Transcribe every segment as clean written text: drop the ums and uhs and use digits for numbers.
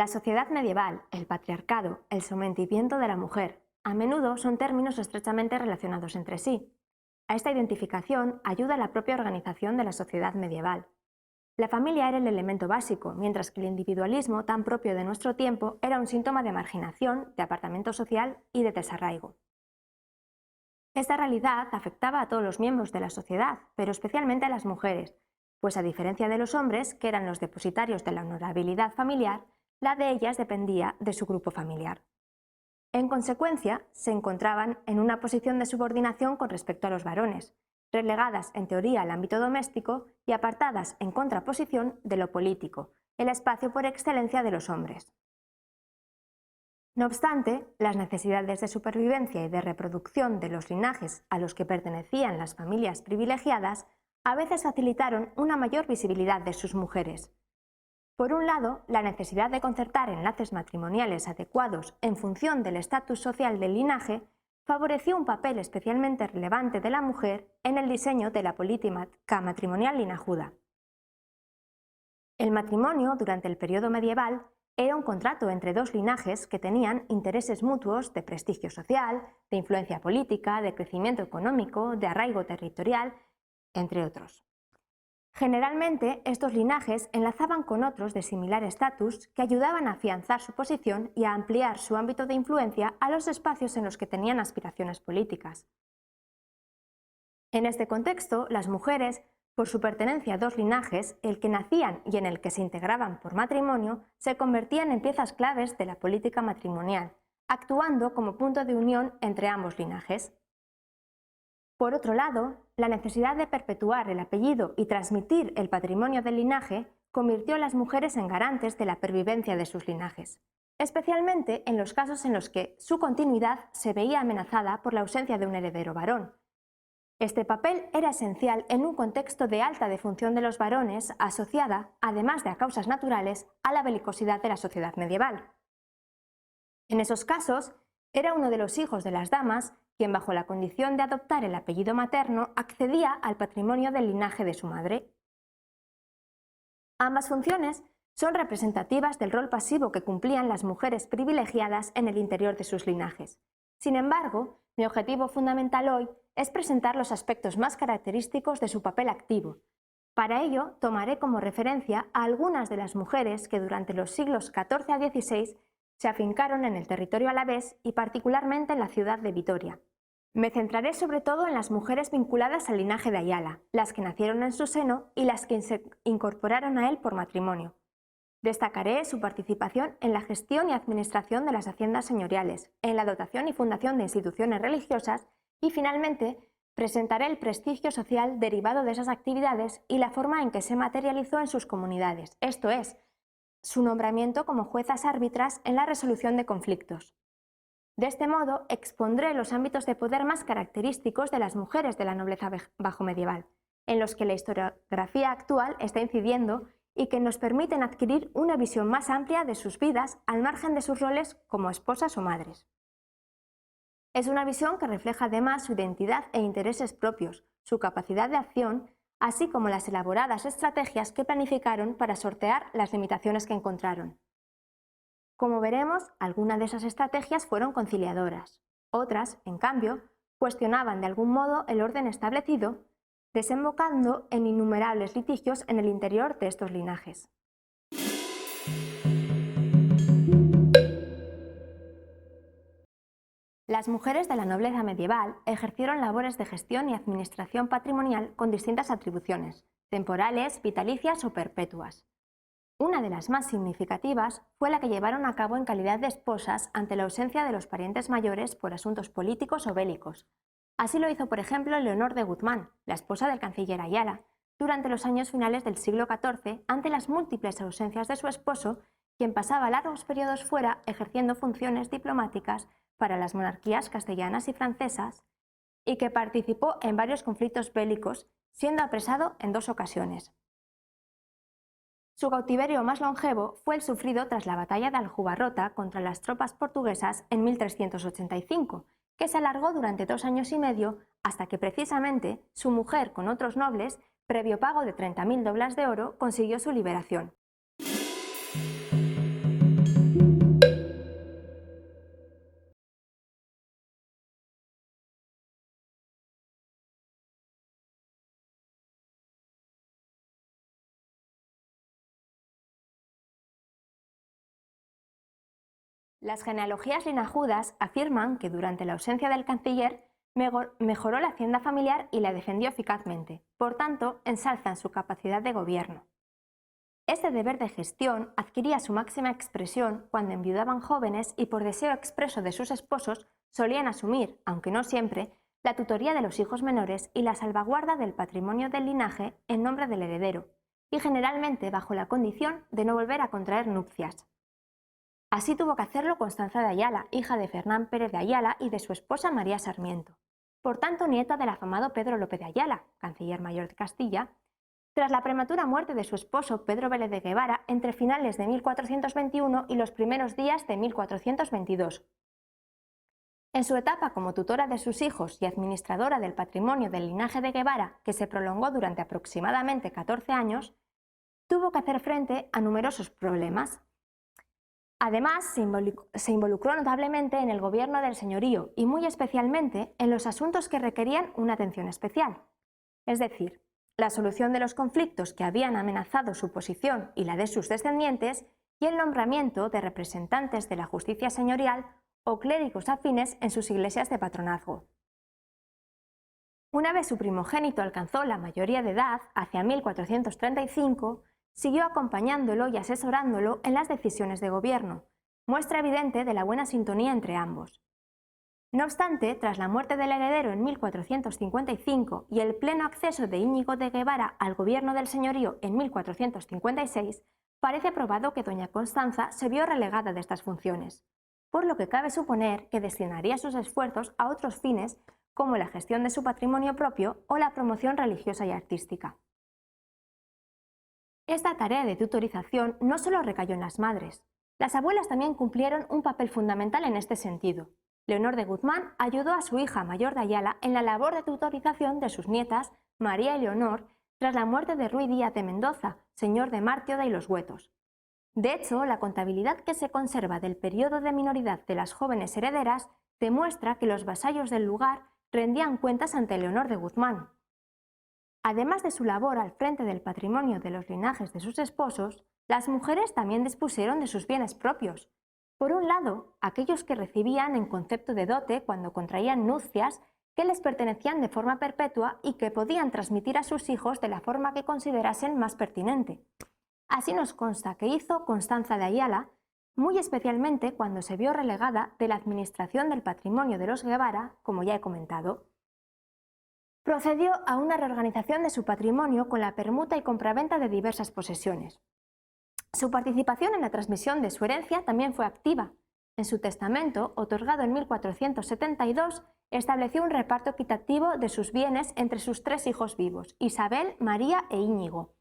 La sociedad medieval, el patriarcado, el sometimiento de la mujer, a menudo son términos estrechamente relacionados entre sí. A esta identificación ayuda la propia organización de la sociedad medieval. La familia era el elemento básico, mientras que el individualismo tan propio de nuestro tiempo era un síntoma de marginación, de apartamiento social y de desarraigo. Esta realidad afectaba a todos los miembros de la sociedad, pero especialmente a las mujeres, pues a diferencia de los hombres, que eran los depositarios de la honorabilidad familiar, la de ellas dependía de su grupo familiar. En consecuencia, se encontraban en una posición de subordinación con respecto a los varones, relegadas en teoría al ámbito doméstico y apartadas en contraposición de lo político, el espacio por excelencia de los hombres. No obstante, las necesidades de supervivencia y de reproducción de los linajes a los que pertenecían las familias privilegiadas a veces facilitaron una mayor visibilidad de sus mujeres. Por un lado, la necesidad de concertar enlaces matrimoniales adecuados en función del estatus social del linaje favoreció un papel especialmente relevante de la mujer en el diseño de la política matrimonial linajuda. El matrimonio, durante el periodo medieval, era un contrato entre dos linajes que tenían intereses mutuos de prestigio social, de influencia política, de crecimiento económico, de arraigo territorial, entre otros. Generalmente, estos linajes enlazaban con otros de similar estatus que ayudaban a afianzar su posición y a ampliar su ámbito de influencia a los espacios en los que tenían aspiraciones políticas. En este contexto, las mujeres, por su pertenencia a dos linajes, el que nacían y en el que se integraban por matrimonio, se convertían en piezas claves de la política matrimonial, actuando como punto de unión entre ambos linajes. Por otro lado, la necesidad de perpetuar el apellido y transmitir el patrimonio del linaje convirtió a las mujeres en garantes de la pervivencia de sus linajes, especialmente en los casos en los que su continuidad se veía amenazada por la ausencia de un heredero varón. Este papel era esencial en un contexto de alta defunción de los varones asociada, además de a causas naturales, a la belicosidad de la sociedad medieval. En esos casos, era uno de los hijos de las damas quien, bajo la condición de adoptar el apellido materno, accedía al patrimonio del linaje de su madre. Ambas funciones son representativas del rol pasivo que cumplían las mujeres privilegiadas en el interior de sus linajes. Sin embargo, mi objetivo fundamental hoy es presentar los aspectos más característicos de su papel activo. Para ello, tomaré como referencia a algunas de las mujeres que durante los siglos XIV a XVI se afincaron en el territorio alavés y particularmente en la ciudad de Vitoria. Me centraré sobre todo en las mujeres vinculadas al linaje de Ayala, las que nacieron en su seno y las que se incorporaron a él por matrimonio. Destacaré su participación en la gestión y administración de las haciendas señoriales, en la dotación y fundación de instituciones religiosas y, finalmente, presentaré el prestigio social derivado de esas actividades y la forma en que se materializó en sus comunidades, esto es, su nombramiento como juezas árbitras en la resolución de conflictos. De este modo, expondré los ámbitos de poder más característicos de las mujeres de la nobleza bajomedieval, en los que la historiografía actual está incidiendo y que nos permiten adquirir una visión más amplia de sus vidas al margen de sus roles como esposas o madres. Es una visión que refleja además su identidad e intereses propios, su capacidad de acción, así como las elaboradas estrategias que planificaron para sortear las limitaciones que encontraron. Como veremos, algunas de esas estrategias fueron conciliadoras. Otras, en cambio, cuestionaban de algún modo el orden establecido, desembocando en innumerables litigios en el interior de estos linajes. Las mujeres de la nobleza medieval ejercieron labores de gestión y administración patrimonial con distintas atribuciones, temporales, vitalicias o perpetuas. Una de las más significativas fue la que llevaron a cabo en calidad de esposas ante la ausencia de los parientes mayores por asuntos políticos o bélicos. Así lo hizo, por ejemplo, Leonor de Guzmán, la esposa del canciller Ayala, durante los años finales del siglo XIV, ante las múltiples ausencias de su esposo, quien pasaba largos periodos fuera ejerciendo funciones diplomáticas para las monarquías castellanas y francesas, y que participó en varios conflictos bélicos, siendo apresado en 2 ocasiones. Su cautiverio más longevo fue el sufrido tras la batalla de Aljubarrota contra las tropas portuguesas en 1385, que se alargó durante 2 años y medio hasta que precisamente su mujer con otros nobles, previo pago de 30.000 doblas de oro, consiguió su liberación. Las genealogías linajudas afirman que durante la ausencia del canciller mejoró la hacienda familiar y la defendió eficazmente, por tanto, ensalzan su capacidad de gobierno. Este deber de gestión adquiría su máxima expresión cuando enviudaban jóvenes y por deseo expreso de sus esposos solían asumir, aunque no siempre, la tutoría de los hijos menores y la salvaguarda del patrimonio del linaje en nombre del heredero, y generalmente bajo la condición de no volver a contraer nupcias. Así tuvo que hacerlo Constanza de Ayala, hija de Fernán Pérez de Ayala y de su esposa María Sarmiento, por tanto nieta del afamado Pedro López de Ayala, canciller mayor de Castilla, tras la prematura muerte de su esposo Pedro Vélez de Guevara entre finales de 1421 y los primeros días de 1422. En su etapa como tutora de sus hijos y administradora del patrimonio del linaje de Guevara, que se prolongó durante aproximadamente 14 años, tuvo que hacer frente a numerosos problemas. Además, se involucró notablemente en el gobierno del señorío y muy especialmente en los asuntos que requerían una atención especial, es decir, la solución de los conflictos que habían amenazado su posición y la de sus descendientes y el nombramiento de representantes de la justicia señorial o clérigos afines en sus iglesias de patronazgo. Una vez su primogénito alcanzó la mayoría de edad, hacia 1435, siguió acompañándolo y asesorándolo en las decisiones de gobierno, muestra evidente de la buena sintonía entre ambos. No obstante, tras la muerte del heredero en 1455 y el pleno acceso de Íñigo de Guevara al gobierno del señorío en 1456, parece probado que doña Constanza se vio relegada de estas funciones, por lo que cabe suponer que destinaría sus esfuerzos a otros fines como la gestión de su patrimonio propio o la promoción religiosa y artística. Esta tarea de tutorización no solo recayó en las madres. Las abuelas también cumplieron un papel fundamental en este sentido. Leonor de Guzmán ayudó a su hija mayor de Ayala en la labor de tutorización de sus nietas María y Leonor tras la muerte de Ruy Díaz de Mendoza, señor de Mártioda y Los Huetos. De hecho, la contabilidad que se conserva del periodo de minoridad de las jóvenes herederas demuestra que los vasallos del lugar rendían cuentas ante Leonor de Guzmán. Además de su labor al frente del patrimonio de los linajes de sus esposos, las mujeres también dispusieron de sus bienes propios. Por un lado, aquellos que recibían en concepto de dote cuando contraían nupcias que les pertenecían de forma perpetua y que podían transmitir a sus hijos de la forma que considerasen más pertinente. Así nos consta que hizo Constanza de Ayala, muy especialmente cuando se vio relegada de la administración del patrimonio de los Guevara, como ya he comentado. Procedió a una reorganización de su patrimonio con la permuta y compraventa de diversas posesiones. Su participación en la transmisión de su herencia también fue activa. En su testamento, otorgado en 1472, estableció un reparto equitativo de sus bienes entre sus 3 hijos vivos, Isabel, María e Íñigo.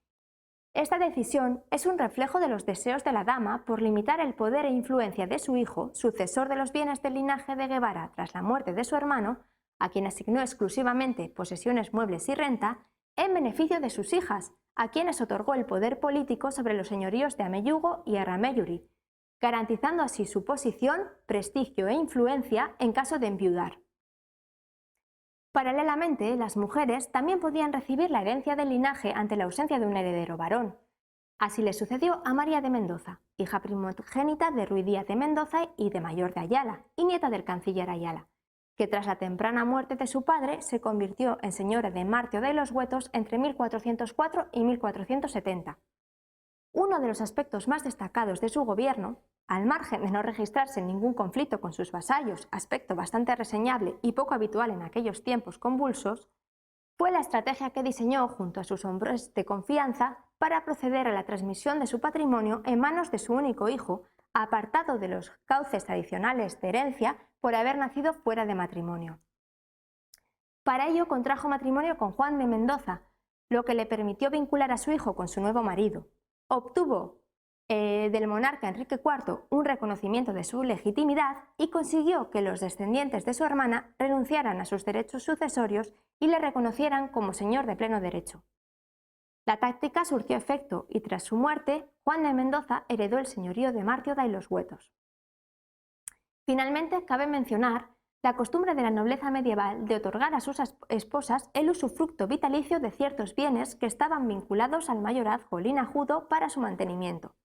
Esta decisión es un reflejo de los deseos de la dama por limitar el poder e influencia de su hijo, sucesor de los bienes del linaje de Guevara tras la muerte de su hermano, a quien asignó exclusivamente posesiones muebles y renta, en beneficio de sus hijas, a quienes otorgó el poder político sobre los señoríos de Ameyugo y Arrameyuri, garantizando así su posición, prestigio e influencia en caso de enviudar. Paralelamente, las mujeres también podían recibir la herencia del linaje ante la ausencia de un heredero varón. Así le sucedió a María de Mendoza, hija primogénita de Ruy Díaz de Mendoza y de Mayor de Ayala, y nieta del canciller Ayala, que tras la temprana muerte de su padre se convirtió en señora de Mártioda y Los Huetos entre 1404 y 1470. Uno de los aspectos más destacados de su gobierno, al margen de no registrarse ningún conflicto con sus vasallos, aspecto bastante reseñable y poco habitual en aquellos tiempos convulsos, fue la estrategia que diseñó junto a sus hombres de confianza para proceder a la transmisión de su patrimonio en manos de su único hijo, apartado de los cauces tradicionales de herencia por haber nacido fuera de matrimonio. Para ello contrajo matrimonio con Juan de Mendoza, lo que le permitió vincular a su hijo con su nuevo marido. Obtuvo del monarca Enrique IV un reconocimiento de su legitimidad y consiguió que los descendientes de su hermana renunciaran a sus derechos sucesorios y le reconocieran como señor de pleno derecho. La táctica surtió efecto y tras su muerte, Juan de Mendoza heredó el señorío de Mártioda y Los Huetos. Finalmente, cabe mencionar la costumbre de la nobleza medieval de otorgar a sus esposas el usufructo vitalicio de ciertos bienes que estaban vinculados al mayorazgo linajudo para su mantenimiento,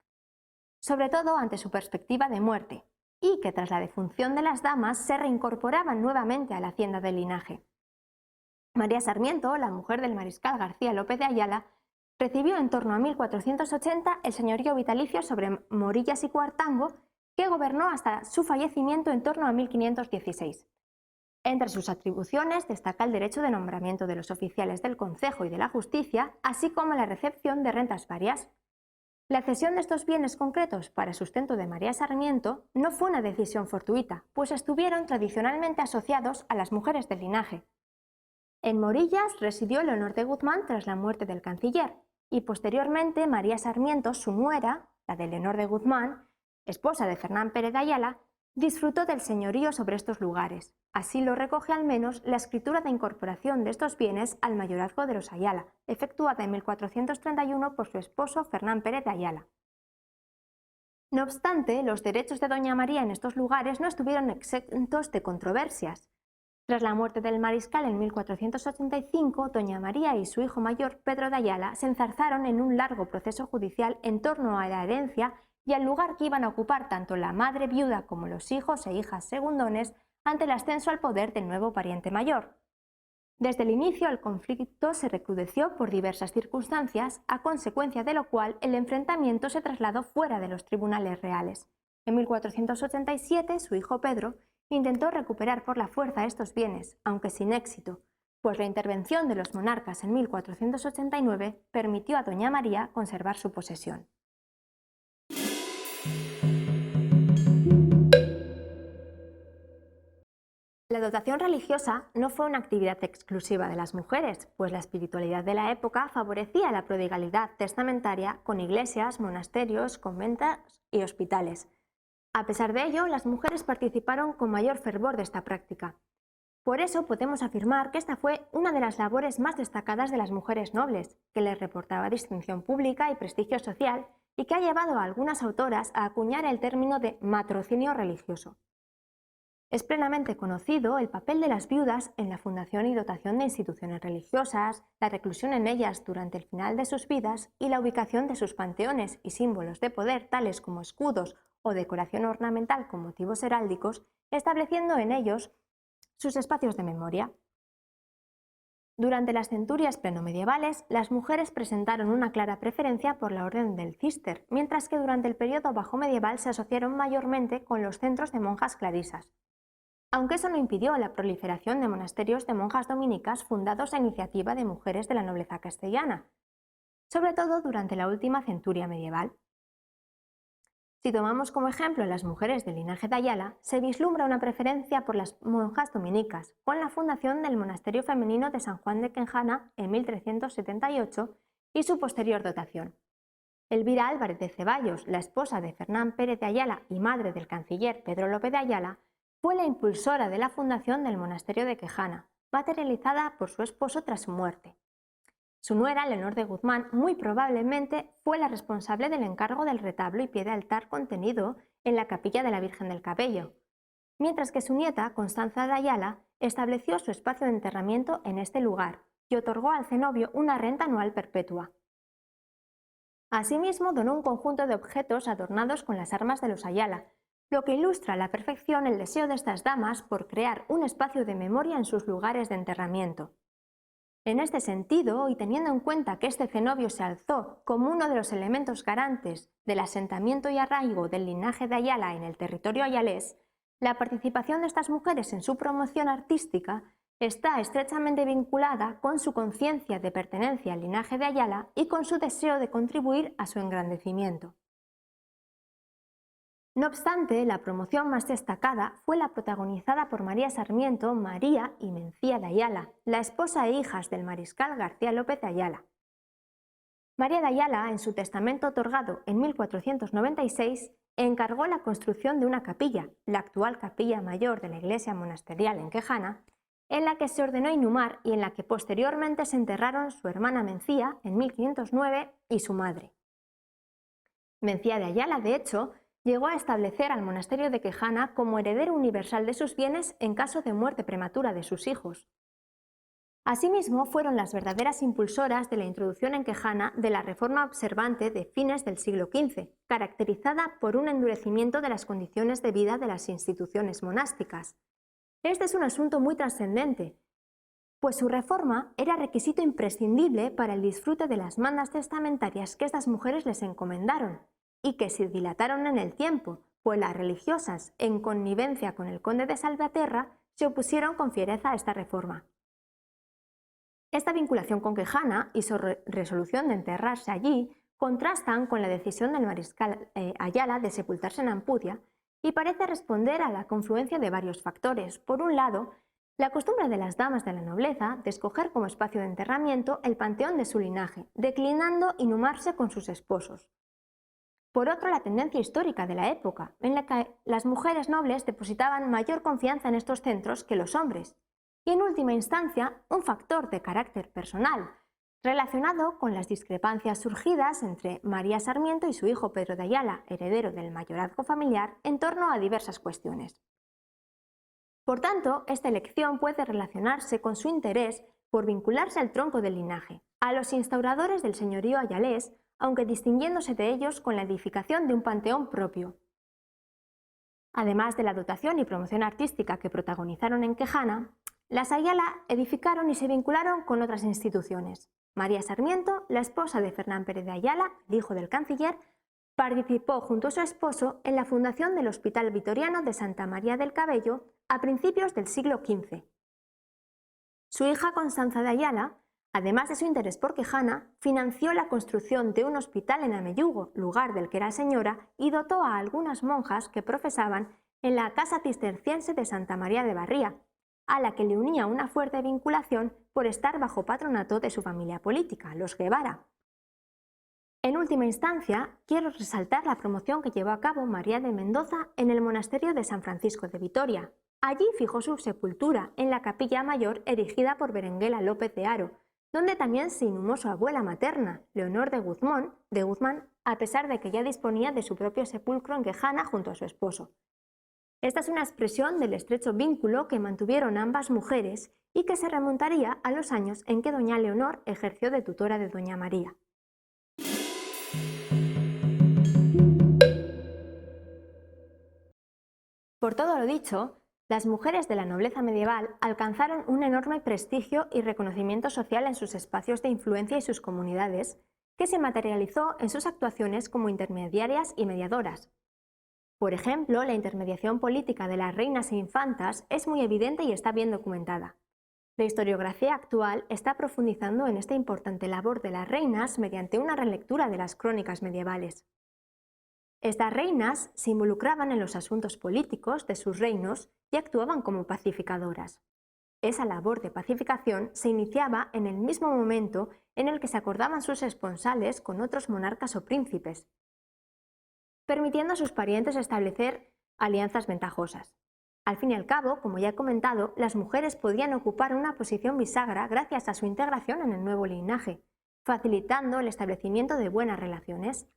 sobre todo ante su perspectiva de muerte, y que tras la defunción de las damas se reincorporaban nuevamente a la hacienda del linaje. María Sarmiento, la mujer del mariscal García López de Ayala, recibió en torno a 1480 el señorío vitalicio sobre Morillas y Cuartango, que gobernó hasta su fallecimiento en torno a 1516. Entre sus atribuciones destaca el derecho de nombramiento de los oficiales del Concejo y de la Justicia, así como la recepción de rentas varias. La cesión de estos bienes concretos para sustento de María Sarmiento no fue una decisión fortuita, pues estuvieron tradicionalmente asociados a las mujeres del linaje. En Morillas residió Leonor de Guzmán tras la muerte del canciller, y posteriormente María Sarmiento, su nuera, la de Leonor de Guzmán, esposa de Fernán Pérez de Ayala, disfrutó del señorío sobre estos lugares. Así lo recoge al menos la escritura de incorporación de estos bienes al mayorazgo de los Ayala, efectuada en 1431 por su esposo Fernán Pérez de Ayala. No obstante, los derechos de doña María en estos lugares no estuvieron exentos de controversias. Tras la muerte del mariscal en 1485, doña María y su hijo mayor Pedro de Ayala se enzarzaron en un largo proceso judicial en torno a la herencia y al lugar que iban a ocupar tanto la madre viuda como los hijos e hijas segundones ante el ascenso al poder del nuevo pariente mayor. Desde el inicio el conflicto se recrudeció por diversas circunstancias, a consecuencia de lo cual el enfrentamiento se trasladó fuera de los tribunales reales. En 1487 su hijo Pedro intentó recuperar por la fuerza estos bienes, aunque sin éxito, pues la intervención de los monarcas en 1489 permitió a doña María conservar su posesión. La dotación religiosa no fue una actividad exclusiva de las mujeres, pues la espiritualidad de la época favorecía la prodigalidad testamentaria con iglesias, monasterios, conventos y hospitales. A pesar de ello, las mujeres participaron con mayor fervor de esta práctica. Por eso podemos afirmar que esta fue una de las labores más destacadas de las mujeres nobles, que les reportaba distinción pública y prestigio social, y que ha llevado a algunas autoras a acuñar el término de matrocinio religioso. Es plenamente conocido el papel de las viudas en la fundación y dotación de instituciones religiosas, la reclusión en ellas durante el final de sus vidas y la ubicación de sus panteones y símbolos de poder tales como escudos o decoración ornamental con motivos heráldicos, estableciendo en ellos sus espacios de memoria. Durante las centurias plenomedievales, las mujeres presentaron una clara preferencia por la Orden del Císter, mientras que durante el periodo bajomedieval se asociaron mayormente con los centros de monjas clarisas. Aunque eso no impidió la proliferación de monasterios de monjas dominicas fundados a iniciativa de mujeres de la nobleza castellana, sobre todo durante la última centuria medieval. Si tomamos como ejemplo a las mujeres del linaje de Ayala, se vislumbra una preferencia por las monjas dominicas, con la fundación del monasterio femenino de San Juan de Quejana en 1378 y su posterior dotación. Elvira Álvarez de Ceballos, la esposa de Fernán Pérez de Ayala y madre del canciller Pedro López de Ayala, fue la impulsora de la fundación del monasterio de Quejana, materializada por su esposo tras su muerte. Su nuera, Leonor de Guzmán, muy probablemente fue la responsable del encargo del retablo y pie de altar contenido en la capilla de la Virgen del Cabello, mientras que su nieta, Constanza de Ayala, estableció su espacio de enterramiento en este lugar y otorgó al cenobio una renta anual perpetua. Asimismo, donó un conjunto de objetos adornados con las armas de los Ayala, lo que ilustra a la perfección el deseo de estas damas por crear un espacio de memoria en sus lugares de enterramiento. En este sentido, y teniendo en cuenta que este cenobio se alzó como uno de los elementos garantes del asentamiento y arraigo del linaje de Ayala en el territorio ayalés, la participación de estas mujeres en su promoción artística está estrechamente vinculada con su conciencia de pertenencia al linaje de Ayala y con su deseo de contribuir a su engrandecimiento. No obstante, la promoción más destacada fue la protagonizada por María Sarmiento, María y Mencía de Ayala, la esposa e hijas del mariscal García López de Ayala. María de Ayala, en su testamento otorgado en 1496, encargó la construcción de una capilla, la actual capilla mayor de la iglesia monasterial en Quejana, en la que se ordenó inhumar y en la que posteriormente se enterraron su hermana Mencía en 1509 y su madre. Mencía de Ayala, de hecho, llegó a establecer al monasterio de Quejana como heredero universal de sus bienes en caso de muerte prematura de sus hijos. Asimismo, fueron las verdaderas impulsoras de la introducción en Quejana de la reforma observante de fines del siglo XV, caracterizada por un endurecimiento de las condiciones de vida de las instituciones monásticas. Este es un asunto muy trascendente, pues su reforma era requisito imprescindible para el disfrute de las mandas testamentarias que estas mujeres les encomendaron, y que se dilataron en el tiempo, pues las religiosas, en connivencia con el conde de Salvaterra, se opusieron con fiereza a esta reforma. Esta vinculación con Quejana y su resolución de enterrarse allí contrastan con la decisión del mariscal Ayala de sepultarse en Ampudia y parece responder a la confluencia de varios factores. Por un lado, la costumbre de las damas de la nobleza de escoger como espacio de enterramiento el panteón de su linaje, declinando inhumarse con sus esposos. Por otro, la tendencia histórica de la época, en la que las mujeres nobles depositaban mayor confianza en estos centros que los hombres. Y en última instancia, un factor de carácter personal, relacionado con las discrepancias surgidas entre María Sarmiento y su hijo Pedro de Ayala, heredero del mayorazgo familiar, en torno a diversas cuestiones. Por tanto, esta elección puede relacionarse con su interés por vincularse al tronco del linaje, a los instauradores del señorío ayalés, aunque distinguiéndose de ellos con la edificación de un panteón propio. Además de la dotación y promoción artística que protagonizaron en Quejana, las Ayala edificaron y se vincularon con otras instituciones. María Sarmiento, la esposa de Fernán Pérez de Ayala, el hijo del canciller, participó junto a su esposo en la fundación del Hospital Vitoriano de Santa María del Cabello a principios del siglo XV. Su hija Constanza de Ayala, además de su interés por Quejana, financió la construcción de un hospital en Ameyugo, lugar del que era señora, y dotó a algunas monjas que profesaban en la casa cisterciense de Santa María de Barría, a la que le unía una fuerte vinculación por estar bajo patronato de su familia política, los Guevara. En última instancia, quiero resaltar la promoción que llevó a cabo María de Mendoza en el monasterio de San Francisco de Vitoria. Allí fijó su sepultura en la capilla mayor erigida por Berenguela López de Haro, donde también se inhumó su abuela materna, Leonor de Guzmán, a pesar de que ya disponía de su propio sepulcro en Quejana junto a su esposo. Esta es una expresión del estrecho vínculo que mantuvieron ambas mujeres y que se remontaría a los años en que doña Leonor ejerció de tutora de doña María. Por todo lo dicho, las mujeres de la nobleza medieval alcanzaron un enorme prestigio y reconocimiento social en sus espacios de influencia y sus comunidades, que se materializó en sus actuaciones como intermediarias y mediadoras. Por ejemplo, la intermediación política de las reinas e infantas es muy evidente y está bien documentada. La historiografía actual está profundizando en esta importante labor de las reinas mediante una relectura de las crónicas medievales. Estas reinas se involucraban en los asuntos políticos de sus reinos y actuaban como pacificadoras. Esa labor de pacificación se iniciaba en el mismo momento en el que se acordaban sus esponsales con otros monarcas o príncipes, permitiendo a sus parientes establecer alianzas ventajosas. Al fin y al cabo, como ya he comentado, las mujeres podían ocupar una posición bisagra gracias a su integración en el nuevo linaje, facilitando el establecimiento de buenas relaciones.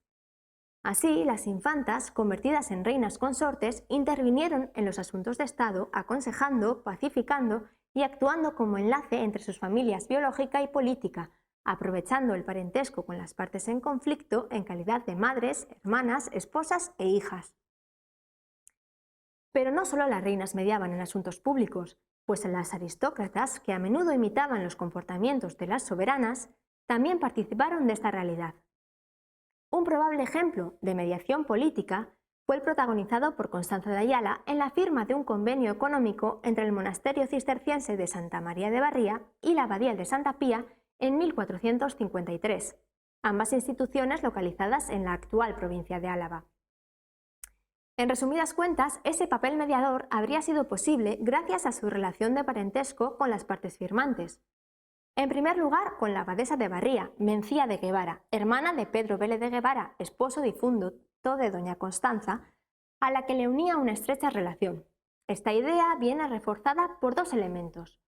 Así, las infantas, convertidas en reinas consortes, intervinieron en los asuntos de Estado, aconsejando, pacificando y actuando como enlace entre sus familias biológica y política, aprovechando el parentesco con las partes en conflicto en calidad de madres, hermanas, esposas e hijas. Pero no solo las reinas mediaban en asuntos públicos, pues las aristócratas, que a menudo imitaban los comportamientos de las soberanas, también participaron de esta realidad. Un probable ejemplo de mediación política fue el protagonizado por Constanza de Ayala en la firma de un convenio económico entre el monasterio cisterciense de Santa María de Barría y la abadía de Santa Pía en 1453, ambas instituciones localizadas en la actual provincia de Álava. En resumidas cuentas, ese papel mediador habría sido posible gracias a su relación de parentesco con las partes firmantes. En primer lugar, con la abadesa de Barría, Mencía de Guevara, hermana de Pedro Vélez de Guevara, esposo difunto de doña Constanza, a la que le unía una estrecha relación. Esta idea viene reforzada por dos elementos.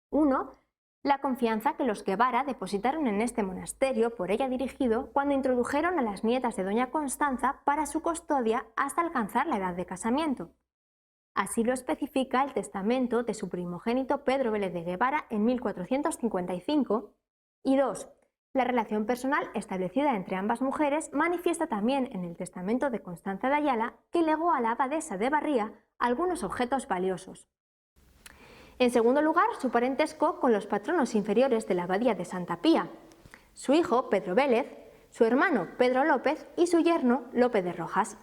Uno, la confianza que los Guevara depositaron en este monasterio, por ella dirigido, cuando introdujeron a las nietas de doña Constanza para su custodia hasta alcanzar la edad de casamiento. Así lo especifica el testamento de su primogénito Pedro Vélez de Guevara en 1455, y 2. La relación personal establecida entre ambas mujeres manifiesta también en el testamento de Constanza de Ayala, que legó a la abadesa de Barría algunos objetos valiosos. En segundo lugar, su parentesco con los patronos inferiores de la abadía de Santa Pía, su hijo Pedro Vélez, su hermano Pedro López y su yerno Lope de Rojas.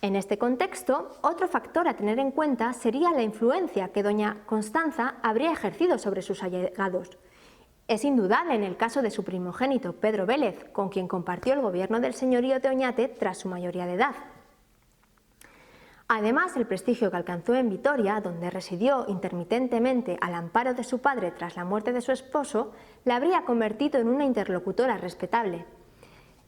En este contexto, otro factor a tener en cuenta sería la influencia que doña Constanza habría ejercido sobre sus allegados. Es indudable en el caso de su primogénito Pedro Vélez, con quien compartió el gobierno del señorío de Oñate tras su mayoría de edad. Además, el prestigio que alcanzó en Vitoria, donde residió intermitentemente al amparo de su padre tras la muerte de su esposo, la habría convertido en una interlocutora respetable.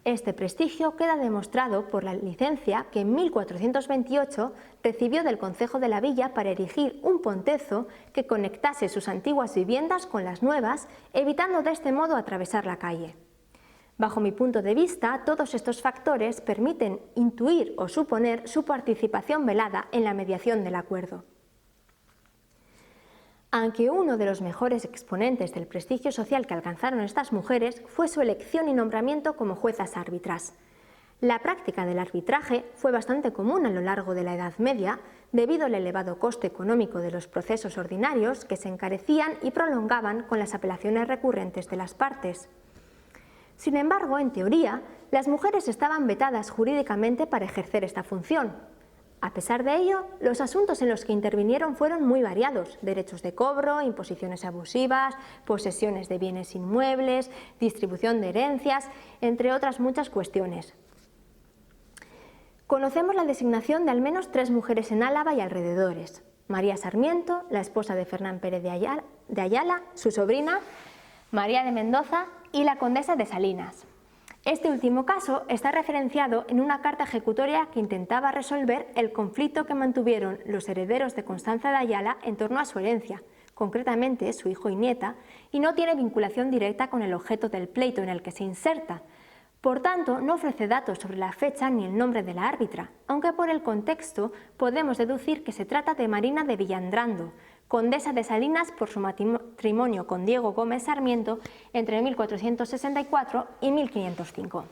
Este prestigio queda demostrado por la licencia que en 1428 recibió del concejo de la villa para erigir un pontezo que conectase sus antiguas viviendas con las nuevas, evitando de este modo atravesar la calle. Bajo mi punto de vista, todos estos factores permiten intuir o suponer su participación velada en la mediación del acuerdo. Aunque uno de los mejores exponentes del prestigio social que alcanzaron estas mujeres fue su elección y nombramiento como juezas árbitras. La práctica del arbitraje fue bastante común a lo largo de la Edad Media, debido al elevado coste económico de los procesos ordinarios que se encarecían y prolongaban con las apelaciones recurrentes de las partes. Sin embargo, en teoría, las mujeres estaban vetadas jurídicamente para ejercer esta función. A pesar de ello, los asuntos en los que intervinieron fueron muy variados: derechos de cobro, imposiciones abusivas, posesiones de bienes inmuebles, distribución de herencias, entre otras muchas cuestiones. Conocemos la designación de al menos 3 mujeres en Álava y alrededores: María Sarmiento, la esposa de Fernán Pérez de Ayala, su sobrina, María de Mendoza y la condesa de Salinas. Este último caso está referenciado en una carta ejecutoria que intentaba resolver el conflicto que mantuvieron los herederos de Constanza de Ayala en torno a su herencia, concretamente su hijo y nieta, y no tiene vinculación directa con el objeto del pleito en el que se inserta. Por tanto, no ofrece datos sobre la fecha ni el nombre de la árbitra, aunque por el contexto podemos deducir que se trata de Marina de Villandrando, condesa de Salinas por su matrimonio con Diego Gómez Sarmiento entre 1464 y 1505.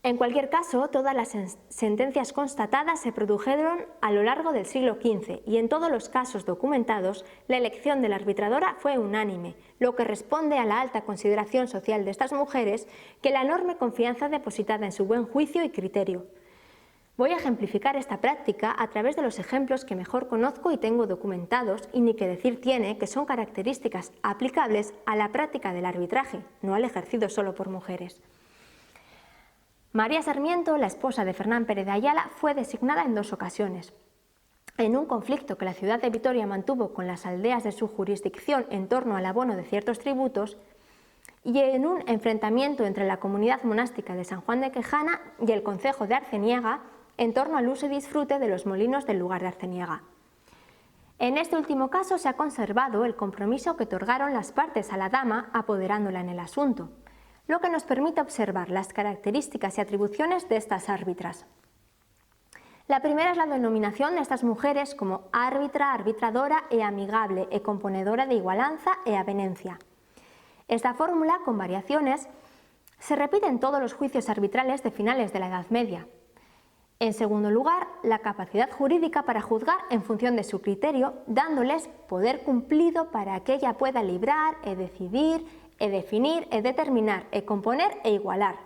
En cualquier caso, todas las sentencias constatadas se produjeron a lo largo del siglo XV y en todos los casos documentados la elección de la arbitradora fue unánime, lo que responde a la alta consideración social de estas mujeres que la enorme confianza depositada en su buen juicio y criterio. Voy a ejemplificar esta práctica a través de los ejemplos que mejor conozco y tengo documentados, y ni que decir tiene que son características aplicables a la práctica del arbitraje, no al ejercido solo por mujeres. María Sarmiento, la esposa de Fernán Pérez de Ayala, fue designada en 2 ocasiones. En un conflicto que la ciudad de Vitoria mantuvo con las aldeas de su jurisdicción en torno al abono de ciertos tributos, y en un enfrentamiento entre la comunidad monástica de San Juan de Quejana y el concejo de Arceniega en torno al uso y disfrute de los molinos del lugar de Arceniega. En este último caso se ha conservado el compromiso que otorgaron las partes a la dama apoderándola en el asunto, lo que nos permite observar las características y atribuciones de estas árbitras. La primera es la denominación de estas mujeres como árbitra, arbitradora e amigable e componedora de igualanza e avenencia. Esta fórmula, con variaciones, se repite en todos los juicios arbitrales de finales de la Edad Media. En segundo lugar, la capacidad jurídica para juzgar en función de su criterio, dándoles poder cumplido para que ella pueda librar, decidir, definir, determinar, componer e igualar,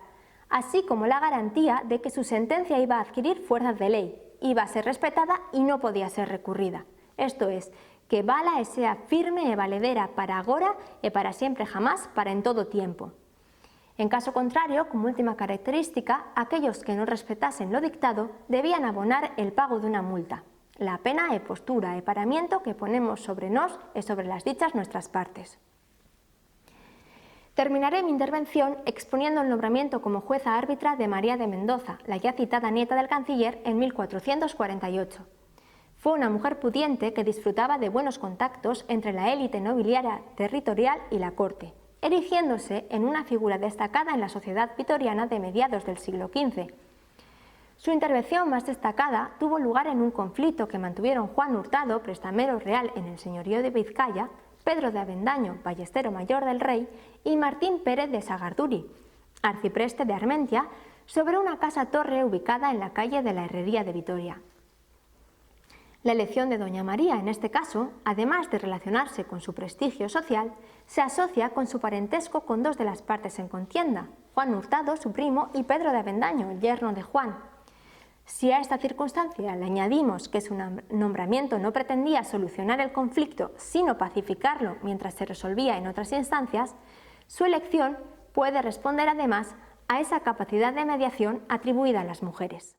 así como la garantía de que su sentencia iba a adquirir fuerza de ley, iba a ser respetada y no podía ser recurrida. Esto es, que vala e sea firme e valedera para agora e para siempre jamás, para en todo tiempo. En caso contrario, como última característica, aquellos que no respetasen lo dictado debían abonar el pago de una multa, la pena e postura e paramiento que ponemos sobre nós e sobre las dichas nuestras partes. Terminaré mi intervención exponiendo el nombramiento como jueza árbitra de María de Mendoza, la ya citada nieta del canciller, en 1448. Fue una mujer pudiente que disfrutaba de buenos contactos entre la élite nobiliaria territorial y la corte, erigiéndose en una figura destacada en la sociedad vitoriana de mediados del siglo XV. Su intervención más destacada tuvo lugar en un conflicto que mantuvieron Juan Hurtado, prestamero real en el señorío de Vizcaya, Pedro de Avendaño, ballestero mayor del rey, y Martín Pérez de Sagarduri, arcipreste de Armentia, sobre una casa-torre ubicada en la calle de la Herrería de Vitoria. La elección de doña María, en este caso, además de relacionarse con su prestigio social, se asocia con su parentesco con dos de las partes en contienda, Juan Hurtado, su primo, y Pedro de Avendaño, el yerno de Juan. Si a esta circunstancia le añadimos que su nombramiento no pretendía solucionar el conflicto, sino pacificarlo mientras se resolvía en otras instancias, su elección puede responder además a esa capacidad de mediación atribuida a las mujeres.